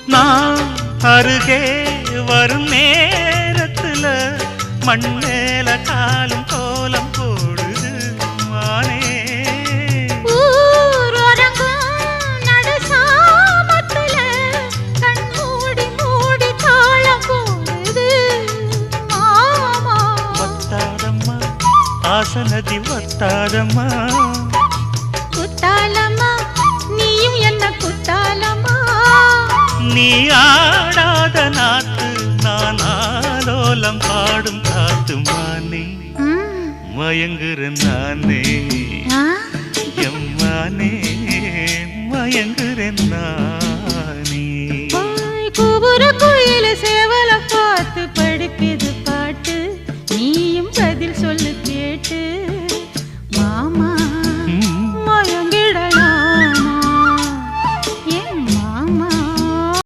நான் அருகே வரும் நேரத்துல மண்ணேல காலும் கோலம் போடுது மானே. ஆசனதி வத்தாதம்மா குத்தாலம்மா நீயும் என்ன குத்தாலம்மா. நீ ஆடாத நாத்து நான் ஆலோலம் பாடும் காத்து மானே. மயங்குறேன் நானே எம்மானே மயங்குறேன் நான்.